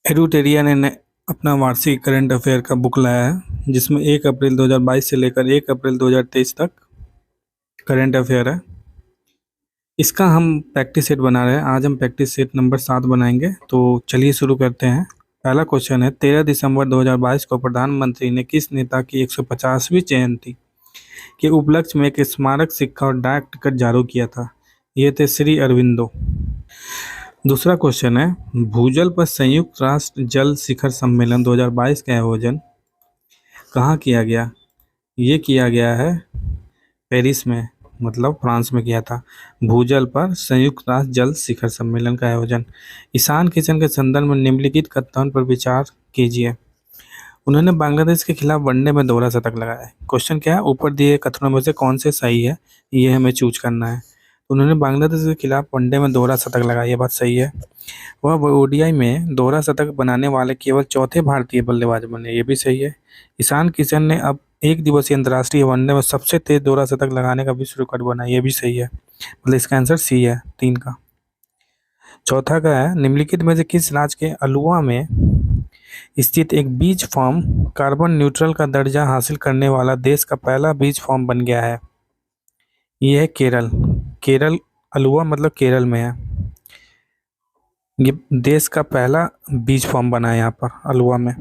एडुटेरिया ने अपना वार्षिक करंट अफेयर का बुक लाया है जिसमें 1 अप्रैल 2022 से लेकर 1 अप्रैल 2023 तक करंट अफेयर है। इसका हम प्रैक्टिस सेट बना रहे हैं। आज हम प्रैक्टिस सेट नंबर 7 बनाएंगे। तो चलिए शुरू करते हैं। पहला क्वेश्चन है, 13 दिसंबर 2022 को प्रधानमंत्री ने किस नेता की 150वीं जयंती के उपलक्ष्य में एक स्मारक सिक्का और डाक टिकट जारी किया था? ये थे श्री अरविंदो। दूसरा क्वेश्चन है, भूजल पर संयुक्त राष्ट्र जल शिखर सम्मेलन 2022 का आयोजन कहाँ किया गया? ये किया गया है पेरिस में, मतलब फ्रांस में किया था। भूजल पर संयुक्त राष्ट्र जल शिखर सम्मेलन का आयोजन। ईशान किशन के संदर्भ में निम्नलिखित कथन पर विचार कीजिए। उन्होंने बांग्लादेश के खिलाफ वनडे में दोहरा शतक लगाया है। क्वेश्चन क्या है, ऊपर दिए कथनों में से कौन से सही है, ये हमें चूज करना है। उन्होंने बांग्लादेश के खिलाफ वनडे में दोहरा शतक लगाया, ये बात सही है। वह ओडीआई में दोहरा शतक बनाने वाले केवल चौथे भारतीय बल्लेबाज बने, ये भी सही है। ईशान किशन ने अब एक दिवसीय अंतर्राष्ट्रीय वनडे में सबसे तेज दोहरा शतक लगाने का विश्व रिकॉर्ड बनाया, ये भी सही है। मतलब इसका आंसर सी है, 3 का। चौथा का है, निम्नलिखित में से किस राज्य के अल्वा में स्थित एक बीज फार्म कार्बन न्यूट्रल का दर्जा हासिल करने वाला देश का पहला बीज फार्म बन गया है? ये है केरल। केरल, अल्वा मतलब केरल में है। ये देश का पहला बीज फार्म बना है यहाँ पर अल्वा में।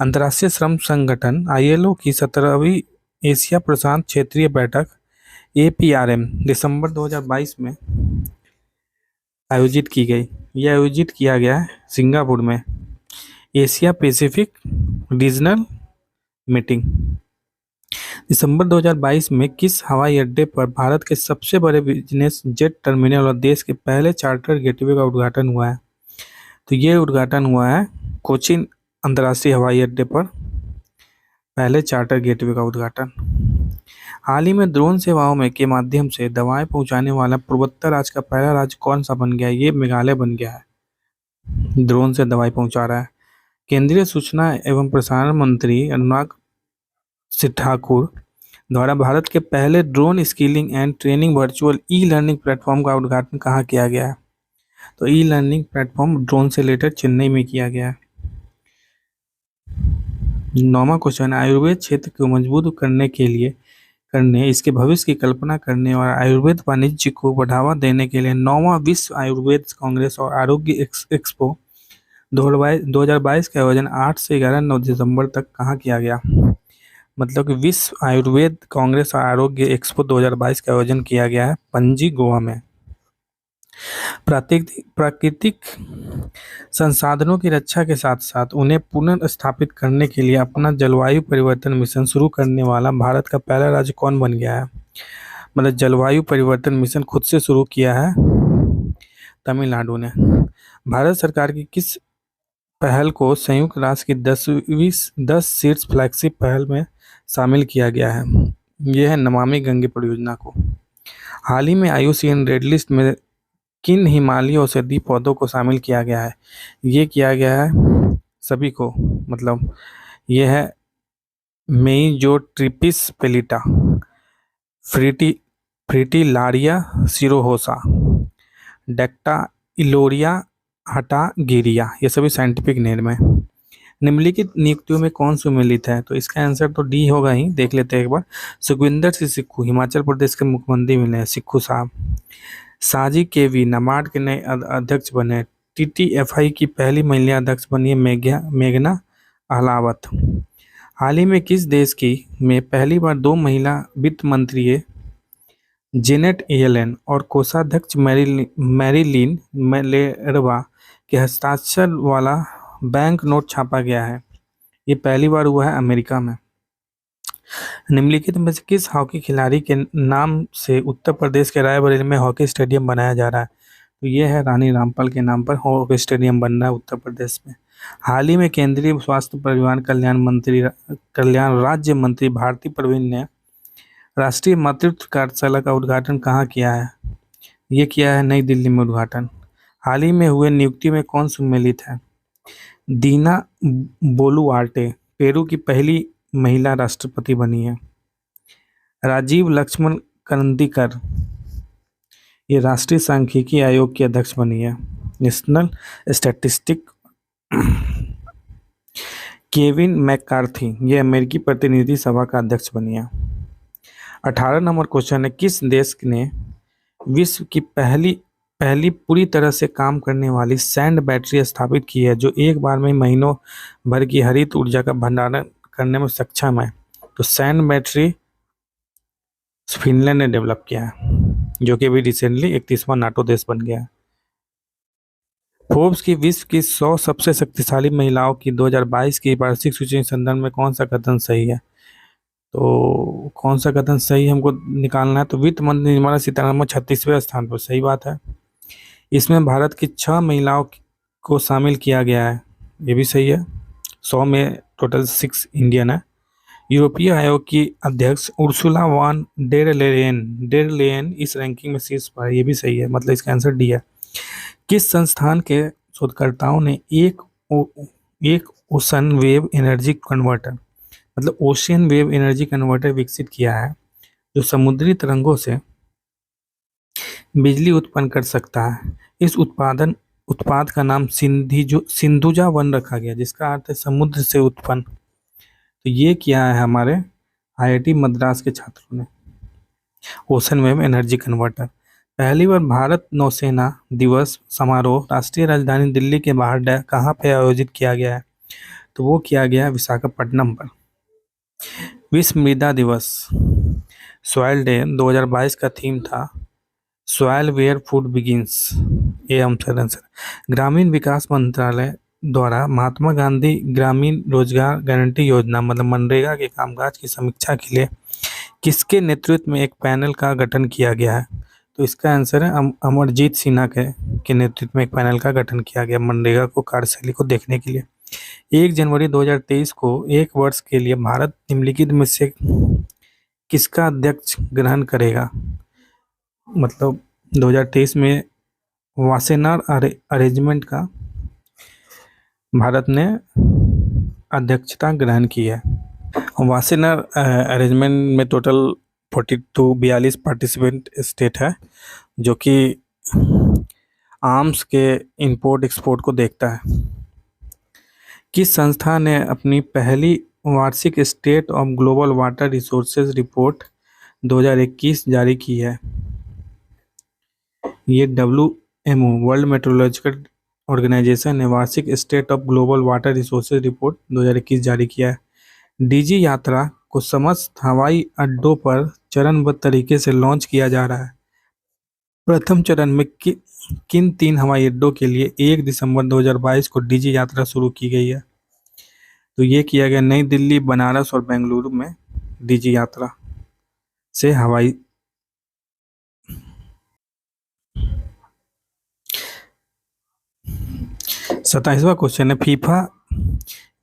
अंतर्राष्ट्रीय श्रम संगठन आईएलओ की 17वीं एशिया प्रशांत क्षेत्रीय बैठक एपीआरएम दिसंबर 2022 में आयोजित की गई। यह आयोजित किया गया है सिंगापुर में। Asia Pacific regional meeting. दिसंबर 2022 में किस हवाई अड्डे पर भारत के सबसे बड़े बिजनेस जेट टर्मिनल और देश के पहले चार्टर गेटवे का उद्घाटन हुआ है? तो ये उद्घाटन हुआ है कोचीन अंतर्राष्ट्रीय हवाई अड्डे पर, पहले चार्टर गेटवे का उद्घाटन। हाल ही में ड्रोन सेवाओं में के माध्यम से दवाएं पहुंचाने वाला पूर्वोत्तर राज्य का पहला राज्य कौन सा बन गया है? ये मेघालय बन गया है, ड्रोन से दवाई पहुंचा रहा है। केंद्रीय सूचना एवं प्रसारण मंत्री अनुराग सिंह ठाकुर द्वारा भारत के पहले drone skilling and training virtual e learning platform का उद्घाटन कहाँ किया गया है? तो ई लर्निंग प्लेटफॉर्म ड्रोन से रिलेटेड चेन्नई में किया गया है। 9वां क्वेश्चन, आयुर्वेद क्षेत्र को मजबूत करने इसके भविष्य की कल्पना करने और आयुर्वेद वाणिज्य को बढ़ावा देने के लिए 9वां विश्व आयुर्वेद कांग्रेस और आरोग्य एक्सपो 2022 का आयोजन 8 से 11 दिसंबर तक कहाँ किया गया? मतलब कि विश्व आयुर्वेद कांग्रेस और आरोग्य एक्सपो 2022 का आयोजन किया गया है पणजी, गोवा में। प्राकृतिक संसाधनों की रक्षा के साथ साथ उन्हें पुनर्स्थापित करने के लिए अपना जलवायु परिवर्तन मिशन शुरू करने वाला भारत का पहला राज्य कौन बन गया है? मतलब जलवायु परिवर्तन मिशन खुद से शुरू किया है तमिलनाडु ने। भारत सरकार की किस पहल को संयुक्त राष्ट्र की 10 शीर्ष फ्लैगशिप पहल में शामिल किया गया है? यह है नमामि गंगे परियोजना को। हाल ही में IUCN रेड लिस्ट में किन हिमालयी औषधीय पौधों को शामिल किया गया है? ये किया गया है सभी को, मतलब ये है मेइजोट्रिपिस पेलिटा, फ्रिटिलारिया सिरोहोसा, डेक्टा इलोरिया हटागिरिया, ये सभी साइंटिफिक नेम है। निम्नलिखित नियुक्तियों में कौन सुमेलित है? तो इसका आंसर तो डी होगा ही, देख लेते हैं एक बार। सुखविंदर सिंह सिक्खू हिमाचल प्रदेश के मुख्यमंत्री मिले हैं, सिक्खू साहब। साजी केवी नाबार्ड के नए अध्यक्ष बने। TTFI की पहली महिला अध्यक्ष बनी है मेघना अहलावत। हाल ही में किस देश की में पहली बार 2 महिला वित्त मंत्री जेनेट येलेन और कोषाध्यक्ष मैरिलिन मेलेरवा के हस्ताक्षर वाला बैंक नोट छापा गया है? ये पहली बार हुआ है अमेरिका में। निम्नलिखित में से किस हॉकी खिलाड़ी के नाम से उत्तर प्रदेश के रायबरेली में हॉकी स्टेडियम बनाया जा रहा है? तो ये है रानी रामपाल के नाम पर हॉकी स्टेडियम बन रहा है उत्तर प्रदेश में। हाल ही में केंद्रीय स्वास्थ्य परिवार कल्याण राज्य मंत्री भारती प्रवीण ने राष्ट्रीय मातृत्व कार्यशाला का उद्घाटन कहाँ किया है? ये किया है नई दिल्ली में उद्घाटन। हाल ही में हुए नियुक्ति में कौन सम्मिलित है? दीना बोलुआर्टे पेरू की पहली महिला राष्ट्रपति बनी है। राजीव लक्ष्मण करंदीकर ये राष्ट्रीय सांख्यिकी आयोग की अध्यक्ष बनी है। नेशनल स्टैटिस्टिक केविन मैककार्थी ये अमेरिकी प्रतिनिधि सभा का अध्यक्ष बनी है। 18 नंबर क्वेश्चन है, किस देश ने विश्व की पहली पहली पूरी तरह से काम करने वाली सैंड बैटरी स्थापित की है, जो एक बार में महीनों भर की हरित ऊर्जा का भंडारण करने में सक्षम है? तो सैंड बैटरी फिनलैंड ने डेवलप किया है, जो कि अभी रिसेंटली 31वां नाटो देश बन गया है। फोर्ब्स की विश्व की 100 सबसे शक्तिशाली महिलाओं की 2022 की वार्षिक सूची के संदर्भ में कौन सा कथन सही है? तो कौन सा कथन सही हमको निकालना है, तो वित्त मंत्री निर्मला सीतारमण 36वें स्थान पर, सही बात है। इसमें भारत की 6 महिलाओं को शामिल किया गया है, ये भी सही है। 100 में टोटल 6 इंडियन है। यूरोपीय आयोग की अध्यक्ष उर्सुला वॉन डेर लेयन इस रैंकिंग में शीर्ष पर है, ये भी सही है, मतलब इसका आंसर डी है। किस संस्थान के शोधकर्ताओं ने एक ओशन वेव एनर्जी कन्वर्टर, मतलब ओशियन वेव एनर्जी कन्वर्टर विकसित किया है, जो समुद्री तरंगों से बिजली उत्पन्न कर सकता है? इस उत्पाद का नाम सिंधुजा वन रखा गया, जिसका अर्थ है समुद्र से उत्पन्न। तो ये किया है हमारे आईआईटी मद्रास के छात्रों ने, ओशन वेव एनर्जी कन्वर्टर। पहली बार भारत नौसेना दिवस समारोह राष्ट्रीय राजधानी दिल्ली के बाहर कहाँ पे आयोजित किया गया है? तो वो किया गया है विशाखापट्टनम पर। विश्व मृदा दिवस सॉइल डे 2022 का थीम था सॉइल वेयर फूड बिगिंस, ये आंसर। ग्रामीण विकास मंत्रालय द्वारा महात्मा गांधी ग्रामीण रोजगार गारंटी योजना मतलब मनरेगा के कामकाज की समीक्षा के लिए किसके नेतृत्व में एक पैनल का गठन किया गया है? तो इसका आंसर है अमरजीत सिन्हा के नेतृत्व में एक पैनल का गठन किया गया मनरेगा को कार्यशैली को देखने के लिए। 1 जनवरी 2023 को एक वर्ष के लिए भारत निम्नलिखित में से किसका अध्यक्ष ग्रहण करेगा? मतलब 2023 में वासेनार अरेंजमेंट का भारत ने अध्यक्षता ग्रहण की है। वासेनार अरेंजमेंट में टोटल 42 पार्टिसिपेंट स्टेट है, जो कि आर्म्स के इंपोर्ट एक्सपोर्ट को देखता है। किस संस्था ने अपनी पहली वार्षिक state of global water resources report 2021 जारी की है? ये WMO वर्ल्ड मेट्रोलॉजिकल ऑर्गेनाइजेशन ने वार्षिक state of global water resources report 2021 जारी किया है। डीजी यात्रा को समस्त हवाई अड्डों पर चरणबद्ध तरीके से लॉन्च किया जा रहा है। प्रथम चरण में किन 3 हवाई अड्डों के लिए 1 दिसंबर 2022 को डीजी यात्रा शुरू की गई है? तो ये किया गया नई दिल्ली, बनारस और बेंगलुरु में डीजी यात्रा से हवाई। 27वां क्वेश्चन है, फीफा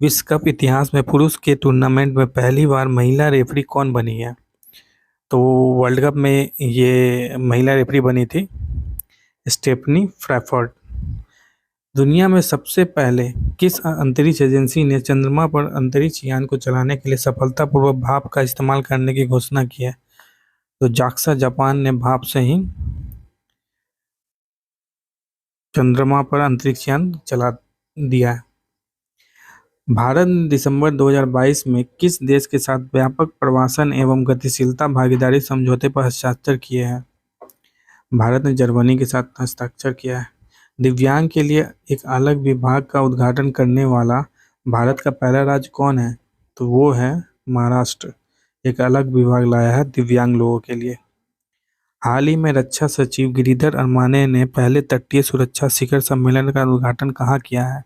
विश्व कप इतिहास में पुरुष के टूर्नामेंट में पहली बार महिला रेफरी कौन बनी है? तो वर्ल्ड कप में ये महिला रेफरी बनी थी स्टेफनी फ्रैफर्ड। दुनिया में सबसे पहले किस अंतरिक्ष एजेंसी ने चंद्रमा पर अंतरिक्ष यान को चलाने के लिए सफलतापूर्वक भाप का इस्तेमाल करने की घोषणा की है? तो जाक्सा जापान ने भाप से ही चंद्रमा पर अंतरिक्ष यान चला दिया है। भारत ने दिसंबर 2022 में किस देश के साथ व्यापक प्रवासन एवं गतिशीलता भागीदारी समझौते पर हस्ताक्षर किए हैं? भारत ने जर्मनी के साथ हस्ताक्षर किया है। दिव्यांग के लिए एक अलग विभाग का उद्घाटन करने वाला भारत का पहला राज्य कौन है? तो वो है महाराष्ट्र, एक अलग विभाग लाया है दिव्यांग लोगों के लिए। हाल ही में रक्षा सचिव गिरिधर अरमाने ने पहले तटीय सुरक्षा शिखर सम्मेलन का उद्घाटन कहाँ किया है?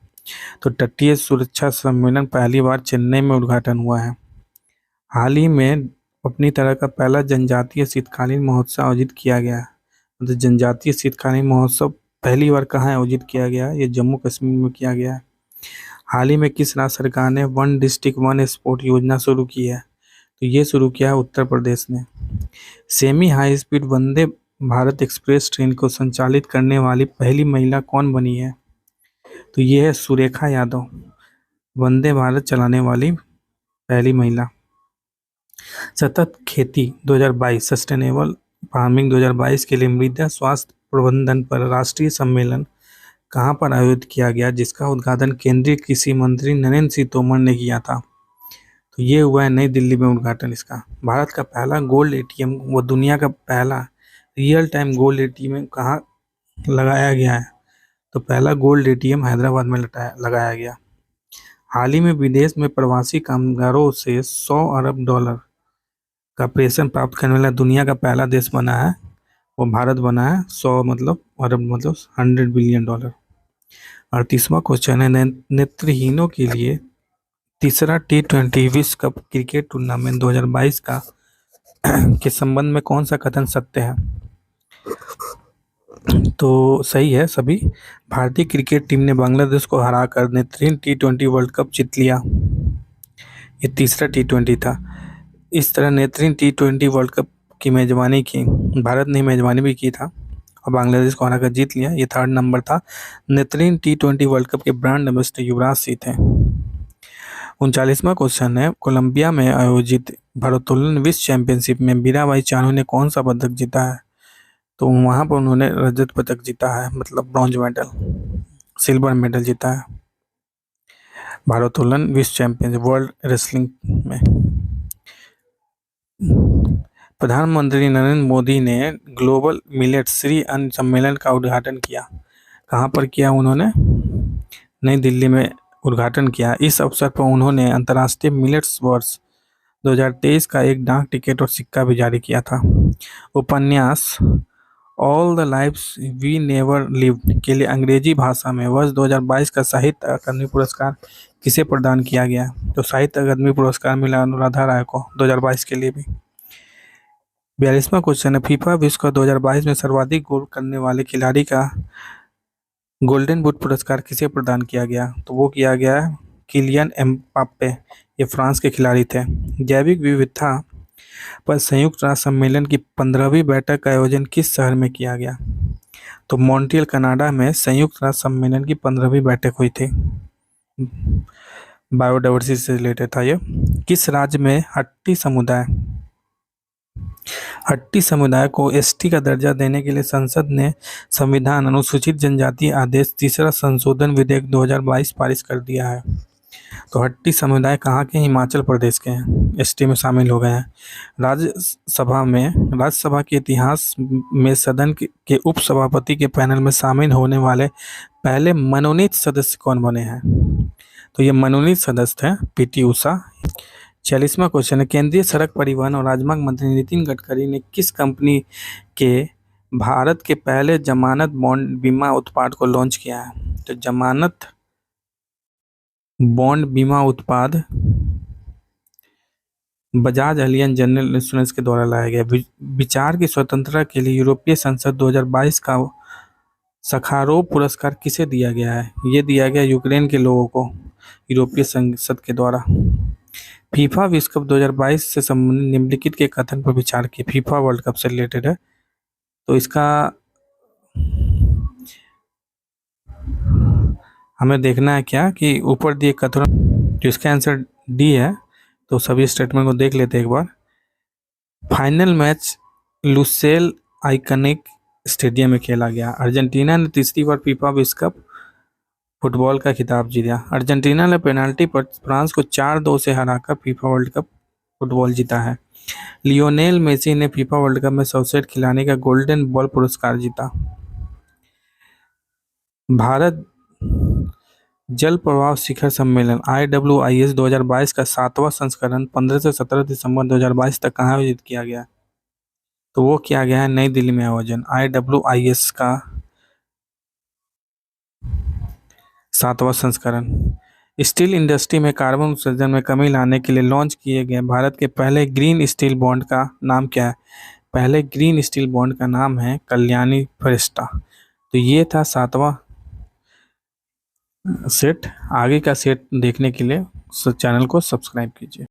तो तटीय सुरक्षा सम्मेलन पहली बार चेन्नई में उद्घाटन हुआ है। हाल ही में अपनी तरह का पहला जनजातीय शीतकालीन महोत्सव आयोजित किया गया है। मतलब जनजातीय शीतकालीन महोत्सव पहली बार कहाँ आयोजित किया गया? ये जम्मू कश्मीर में किया गया है। हाल ही में किस राज्य सरकार ने वन डिस्ट्रिक्ट वन स्पोर्ट योजना शुरू की है? तो ये शुरू किया है उत्तर प्रदेश ने। Semi high speed Vande Bharat express train को संचालित करने वाली पहली महिला कौन बनी है? तो ये है सुरेखा यादव, वंदे भारत चलाने वाली पहली महिला। सतत खेती 2022 सस्टेनेबल फार्मिंग 2022 के लिए मृदा स्वास्थ्य प्रबंधन पर राष्ट्रीय सम्मेलन कहाँ पर आयोजित किया गया, जिसका उद्घाटन केंद्रीय कृषि मंत्री नरेंद्र सिंह तोमर ने किया था? तो ये हुआ है नई दिल्ली में उद्घाटन इसका। भारत का पहला गोल्ड एटीएम व दुनिया का पहला रियल टाइम गोल्ड एटीएम कहाँ लगाया गया है? तो पहला गोल्ड एटीएम हैदराबाद में लगाया गया। हाल ही में विदेश में प्रवासी कामगारों से 100 अरब डॉलर का पेंशन प्राप्त करने वाला दुनिया का पहला देश बना है, वो भारत बना है। 100 मतलब अरब मतलब 100 बिलियन डॉलर। 38वां क्वेश्चन है, नेत्रहीनों के लिए तीसरा T20 विश्व कप क्रिकेट टूर्नामेंट 2022 का के संबंध में कौन सा कथन सत्य है? तो सही है सभी। भारतीय क्रिकेट टीम ने बांग्लादेश को हराकर नेत्रहीन T20 वर्ल्ड कप जीत लिया। ये तीसरा T20 था। इस तरह नेत्रहीन T20 वर्ल्ड कप की मेजबानी की, भारत ने मेजबानी भी की था और बांग्लादेश को हराकर जीत लिया। ये थर्ड नंबर था। नेत्रहीन T20 वर्ल्ड कप के ब्रांड एम्बेसडर युवराज सिंह थे। 39वां क्वेश्चन है, कोलंबिया में आयोजित भारोत्तोलन विश्व चैंपियनशिप में मीराबाई चानू ने कौन सा पदक जीता है? तो वहां पर उन्होंने रजत पदक जीता है, मतलब ब्रॉन्ज मेडल, सिल्वर मेडल जीता है भारोत्तोलन विश्व चैंपियनशिप वर्ल्ड रेसलिंग में। प्रधानमंत्री नरेंद्र मोदी ने ग्लोबल मिलेट श्री अन्न सम्मेलन का उद्घाटन किया। कहाँ पर किया उन्होंने? नई दिल्ली में उद्घाटन किया। इस अवसर पर उन्होंने अंतर्राष्ट्रीय मिलेट्स वर्ष 2023 का एक डाक टिकट और सिक्का भी जारी किया था। उपन्यास all the lives we never lived के लिए अंग्रेजी भाषा में वर्ष 2022 का साहित्य अकादमी पुरस्कार किसे प्रदान किया गया? तो साहित्य अकादमी पुरस्कार मिला अनुराधा राय को 2022 के लिए भी। 42वां क्वेश्चन है, फीफा विश्व कप 2022 में सर्वाधिक गोल करने वाले खिलाड़ी का गोल्डन बूट पुरस्कार किसे प्रदान किया गया? तो वो किया गया है किलियन एम्बाप्पे। ये फ्रांस के खिलाड़ी थे। जैविक विविधता पर संयुक्त राष्ट्र सम्मेलन की 15वीं बैठक का आयोजन किस शहर में किया गया? तो मॉन्ट्रियल कनाडा में संयुक्त राष्ट्र सम्मेलन की 15वीं बैठक हुई थी। बायोडाइवर्सिटी से रिलेटेड था ये। किस राज्य में हट्टी समुदाय को एसटी का दर्जा देने के लिए संसद ने संविधान अनुसूचित जनजाति आदेश तीसरा संशोधन विधेयक 2022 पारित कर दिया है? तो हट्टी समुदाय कहाँ के? हिमाचल प्रदेश के हैं, एसटी में शामिल हो गए हैं। राज्यसभा के इतिहास में सदन के उपसभापति के पैनल में शामिल होने वाले पहले मनोनीत सदस्य कौन बने हैं? तो ये मनोनीत सदस्य थे पीटी उषा। 40वां क्वेश्चन है, केंद्रीय सड़क परिवहन और राजमार्ग मंत्री नितिन गडकरी ने किस कंपनी के भारत के पहले जमानत बॉन्ड बीमा उत्पाद को लॉन्च किया है? तो जमानत बॉन्ड बीमा उत्पाद बजाज एलियन जनरल इंश्योरेंस के द्वारा लाया गया। विचार की स्वतंत्रता के लिए यूरोपीय संसद 2022 का सखारोव पुरस्कार किसे दिया गया है? ये दिया गया यूक्रेन के लोगों को यूरोपीय संसद के द्वारा। फीफा विश्व कप 2022 से संबंधित निम्नलिखित के कथन पर विचार किए। फीफा वर्ल्ड कप से रिलेटेड है, तो इसका हमें देखना है क्या कि ऊपर दिए कथन, तो इसका आंसर डी है। तो सभी स्टेटमेंट को देख लेते हैं एक बार। Final match Lusail iconic stadium में खेला गया। अर्जेंटीना ने तीसरी बार फीफा विश्व कप फुटबॉल का खिताब जीता। अर्जेंटीना ने पेनाल्टी पर फ्रांस को 4-2 से हराकर फीफा वर्ल्ड कप फुटबॉल जीता है। लियोनेल मेसी ने फीफा वर्ल्ड कप में सर्वश्रेष्ठ खिलाड़ी का गोल्डन बॉल पुरस्कार जीता। भारत जल प्रवाह शिखर सम्मेलन IWIS 2022 का 7वां संस्करण 15 से 17 दिसंबर 2022 तक कहाँ आयोजित किया गया? तो वो किया गया है नई दिल्ली में आयोजन। IWIS का 7वां संस्करण। स्टील इंडस्ट्री में कार्बन उत्सर्जन में कमी लाने के लिए लॉन्च किए गए भारत के पहले ग्रीन स्टील बॉन्ड का नाम क्या है? पहले ग्रीन स्टील बॉन्ड का नाम है कल्याणी फरिश्ता। तो ये था 7वां सेट। आगे का सेट देखने के लिए चैनल को सब्सक्राइब कीजिए।